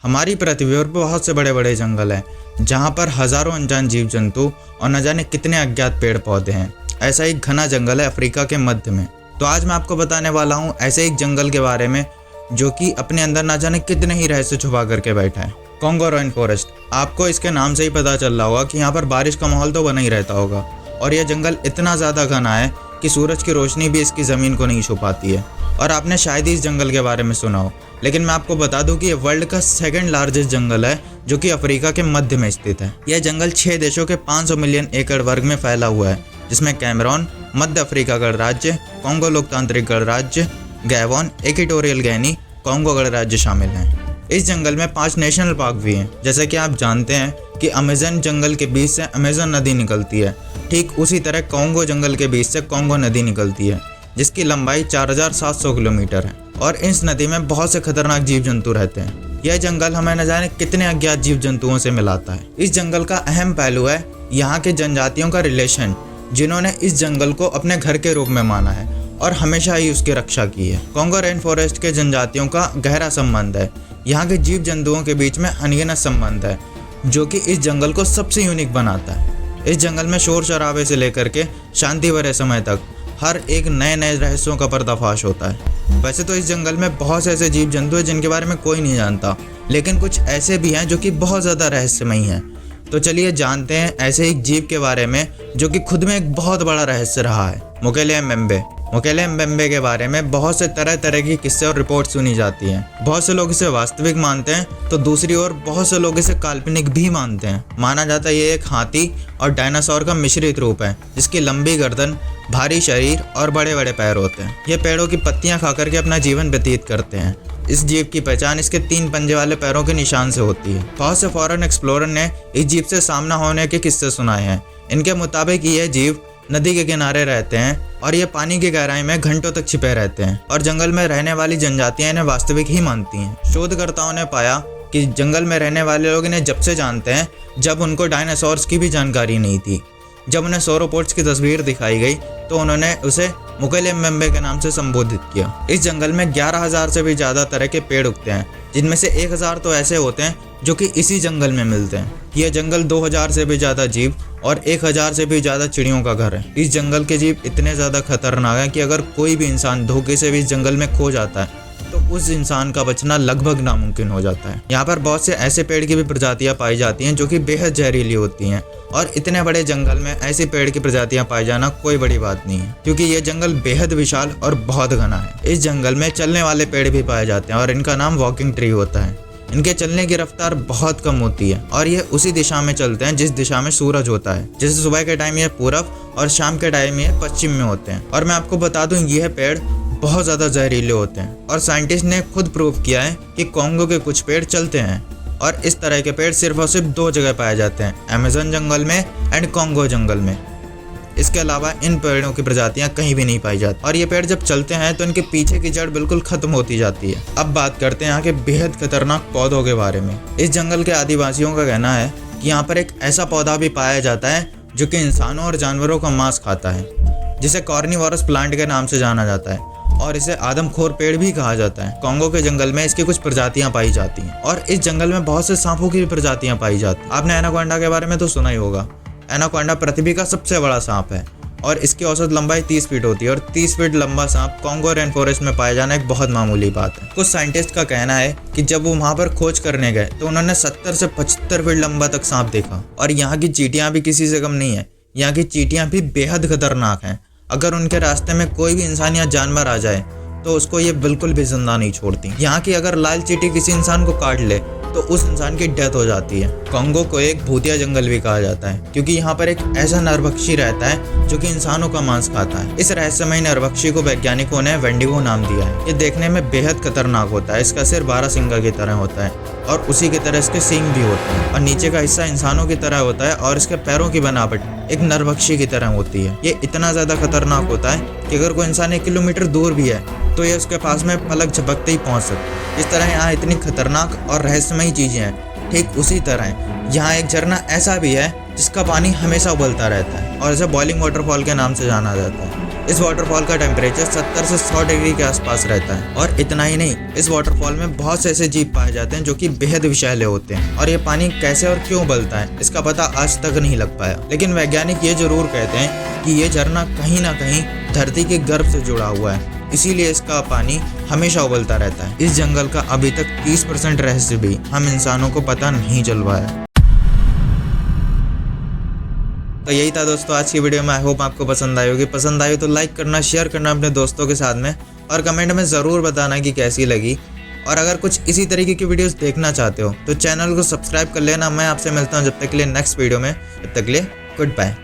हमारी पृथ्वी पर बहुत से बड़े बड़े जंगल हैं जहाँ पर हजारों अनजान जीव जंतु और न जाने कितने अज्ञात पेड़ पौधे हैं। ऐसा एक घना जंगल है अफ्रीका के मध्य में। तो आज मैं आपको बताने वाला हूँ ऐसे एक जंगल के बारे में जो कि अपने अंदर न जाने कितने ही रहस्य छुपा करके बैठा है, कॉन्गो रेन फॉरेस्ट। आपको इसके नाम से ही पता चल रहा होगा कि यहाँ पर बारिश का माहौल तो बना ही रहता होगा और यह जंगल इतना ज़्यादा घना है कि सूरज की रोशनी भी इसकी ज़मीन को नहीं छुपाती है। और आपने शायद ही इस जंगल के बारे में सुना हो, लेकिन मैं आपको बता दूं कि ये वर्ल्ड का सेकंड लार्जेस्ट जंगल है जो कि अफ्रीका के मध्य में स्थित है। यह जंगल 6 देशों के 500 मिलियन एकड़ वर्ग में फैला हुआ है, जिसमें कैमरून, मध्य अफ्रीका गणराज्य, कॉन्गो लोकतांत्रिक गणराज्य, गैबोन, इक्वेटोरियल गिनी, कॉन्गो गणराज्य शामिल हैं। इस जंगल में 5 नेशनल पार्क भी हैं। जैसे कि आप जानते हैं कि अमेज़न जंगल के बीच से अमेज़न नदी निकलती है, ठीक उसी तरह कॉन्गो जंगल के बीच से कॉन्गो नदी निकलती है, जिसकी लंबाई 4700 किलोमीटर है। और इस नदी में बहुत से खतरनाक जीव जंतु रहते हैं। यह जंगल हमें न जाने कितने अज्ञात जीव जंतुओं से मिलाता है। इस जंगल का अहम पहलू है यहाँ के जनजातियों का रिलेशन, जिन्होंने इस जंगल को अपने घर के रूप में माना है और हमेशा ही उसकी रक्षा की है। कॉन्गो रेन फॉरेस्ट के जनजातियों का गहरा संबंध है। यहाँ के जीव जंतुओं के बीच में अनगिनत संबंध है, जो कि इस जंगल को सबसे यूनिक बनाता है। इस जंगल में शोर शराबे से लेकर के शांति भरे समय तक हर एक नए नए रहस्यों का पर्दाफाश होता है। वैसे तो इस जंगल में बहुत से ऐसे जीव जंतु हैं जिनके बारे में कोई नहीं जानता, लेकिन कुछ ऐसे भी हैं जो कि बहुत ज़्यादा रहस्यमयी हैं। तो चलिए जानते हैं ऐसे एक जीव के बारे में जो कि खुद में एक बहुत बड़ा रहस्य रहा है, मुकेले म्बेम्बे। मुकेले म्बेम्बे के बारे में बहुत से तरह तरह की किस्से और रिपोर्ट सुनी जाती हैं। बहुत से लोग इसे वास्तविक मानते हैं तो दूसरी ओर बहुत से लोग इसे काल्पनिक भी मानते हैं। माना जाता है ये एक हाथी और डायनासोर का मिश्रित रूप है, जिसकी लंबी गर्दन, भारी शरीर और बड़े बड़े पैर होते हैं। ये पेड़ों की पत्तियां खाकर के अपना जीवन व्यतीत करते हैं। इस जीव की पहचान इसके 3 पंजे वाले पैरों के निशान से होती है। बहुत से फॉरेन एक्सप्लोरर ने इस जीव से सामना होने के किस्से सुनाए हैं। इनके मुताबिक ये जीव नदी के किनारे रहते हैं और ये पानी की गहराई में घंटों तक छिपे रहते हैं और जंगल में रहने वाली जनजातियां इन्हें वास्तविक ही मानती हैं। शोधकर्ताओं ने पाया कि जंगल में रहने वाले लोग इन्हें जब से जानते हैं जब उनको डायनासोर्स की भी जानकारी नहीं थी। जब उन्हें सोरोपोड्स की तस्वीर दिखाई गई तो उन्होंने उसे मुकेले म्बेम्बे के नाम से संबोधित किया। इस जंगल में 11,000 से भी ज़्यादा तरह के पेड़ उगते हैं, जिनमें से 1,000 तो ऐसे होते हैं जो कि इसी जंगल में मिलते हैं। यह जंगल 2,000 से भी ज़्यादा जीव और 1,000 से भी ज़्यादा चिड़ियों का घर है। इस जंगल के जीव इतने ज़्यादा खतरनाक हैं कि अगर कोई भी इंसान धोखे से भी इस जंगल में खो जाता है तो उस इंसान का बचना लगभग नामुमकिन हो जाता है। यहाँ पर बहुत से ऐसे पेड़ की भी प्रजातियाँ पाई जाती हैं जो कि बेहद जहरीली होती हैं, और इतने बड़े जंगल में ऐसी पेड़ की प्रजातियाँ पाई जाना कोई बड़ी बात नहीं है, क्योंकि ये जंगल बेहद विशाल और बहुत घना है। इस जंगल में चलने वाले पेड़ भी पाए जाते हैं और इनका नाम वॉकिंग ट्री होता है। इनके चलने की रफ्तार बहुत कम होती है और ये उसी दिशा में चलते हैं जिस दिशा में सूरज होता है। जैसे सुबह के टाइम ये पूरब और शाम के टाइम ये पश्चिम में होते हैं। और मैं आपको बता दूं यह पेड़ बहुत ज़्यादा जहरीले होते हैं और साइंटिस्ट ने खुद प्रूव किया है कि कॉन्गो के कुछ पेड़ चलते हैं और इस तरह के पेड़ सिर्फ और सिर्फ 2 जगह पाए जाते हैं, अमेज़न जंगल में एंड कॉन्गो जंगल में। इसके अलावा इन पेड़ों की प्रजातियां कहीं भी नहीं पाई जाती और ये पेड़ जब चलते हैं तो इनके पीछे की जड़ बिल्कुल खत्म होती जाती है। अब बात करते हैं यहाँ के बेहद खतरनाक पौधों के बारे में। इस जंगल के आदिवासियों का कहना है कि यहाँ पर एक ऐसा पौधा भी पाया जाता है जो कि इंसानों और जानवरों का मांस खाता है, जिसे कॉर्निवोरस प्लांट के नाम से जाना जाता है और इसे आदमखोर पेड़ भी कहा जाता है। कॉन्गो के जंगल में इसकी कुछ प्रजातियां पाई जाती हैं और इस जंगल में बहुत से सांपों की भी प्रजातियां पाई जाती हैं। आपने एनाकोंडा के बारे में तो सुना ही होगा। एनाकोंडा पृथ्वी का सबसे बड़ा सांप है और इसकी औसत लंबाई 30 फीट होती है और 30 फीट लंबा सांप कॉन्गो रेन फॉरेस्ट में पाया जाना एक बहुत मामूली बात है। कुछ साइंटिस्ट का कहना है कि जब वो वहाँ पर खोज करने गए तो उन्होंने 70 से 75 फीट लंबा तक सांप देखा। और यहाँ की चींटियाँ भी किसी से कम नहीं है। यहाँ की चींटियाँ भी बेहद खतरनाक हैं। अगर उनके रास्ते में कोई भी इंसान या जानवर आ जाए तो उसको ये बिल्कुल भी जिंदा नहीं छोड़ती। यहाँ की अगर लाल चींटी किसी इंसान को काट ले तो उस इंसान की डेथ हो जाती है। कॉन्गो को एक भूतिया जंगल भी कहा जाता है, क्योंकि यहाँ पर एक ऐसा नरभक्षी रहता है जो कि इंसानों का मांस खाता है। इस रहस्यमय नरभक्षी को वैज्ञानिकों ने वेंडिगो नाम दिया है। ये देखने में बेहद खतरनाक होता है। इसका सिर 12 सिंगा की तरह होता है और उसी की तरह इसके सींग भी होते हैं और नीचे का हिस्सा इंसानों की तरह होता है और इसके पैरों की बनावट एक नरभक्षी की तरह होती है। ये इतना ज्यादा खतरनाक होता है कि अगर कोई इंसान 1 किलोमीटर दूर भी है तो ये उसके पास में पलक झपकते ही पहुंच सकता है। इस तरह यहाँ इतनी खतरनाक और रहस्यमयी चीजें हैं। ठीक उसी तरह यहाँ एक झरना ऐसा भी है जिसका पानी हमेशा उबलता रहता है और इसे बॉइलिंग वाटरफॉल के नाम से जाना जाता है। इस वाटरफॉल का टेम्परेचर 70 से 100 डिग्री के आसपास रहता है। और इतना ही नहीं, इस वाटरफॉल में बहुत से ऐसे जीव पाए जाते हैं जो कि बेहद विषैले होते हैं। और ये पानी कैसे और क्यों उबलता है इसका पता आज तक नहीं लग पाया। लेकिन वैज्ञानिक ये जरूर कहते हैं कि ये झरना कहीं ना कहीं धरती के गर्भ से जुड़ा हुआ है, इसीलिए इसका पानी हमेशा उबलता रहता है। इस जंगल का अभी तक 30% रहस्य भी हम इंसानों को पता नहीं चल पाया है। तो यही था दोस्तों आज की वीडियो में। आई होप आपको पसंद आई होगी। पसंद आई तो लाइक करना, शेयर करना अपने दोस्तों के साथ में, और कमेंट में ज़रूर बताना कि कैसी लगी। और अगर कुछ इसी तरीके की वीडियोस देखना चाहते हो तो चैनल को सब्सक्राइब कर लेना। मैं आपसे मिलता हूँ जब तक के लिए नेक्स्ट वीडियो में। तब तक के लिए गुड बाय।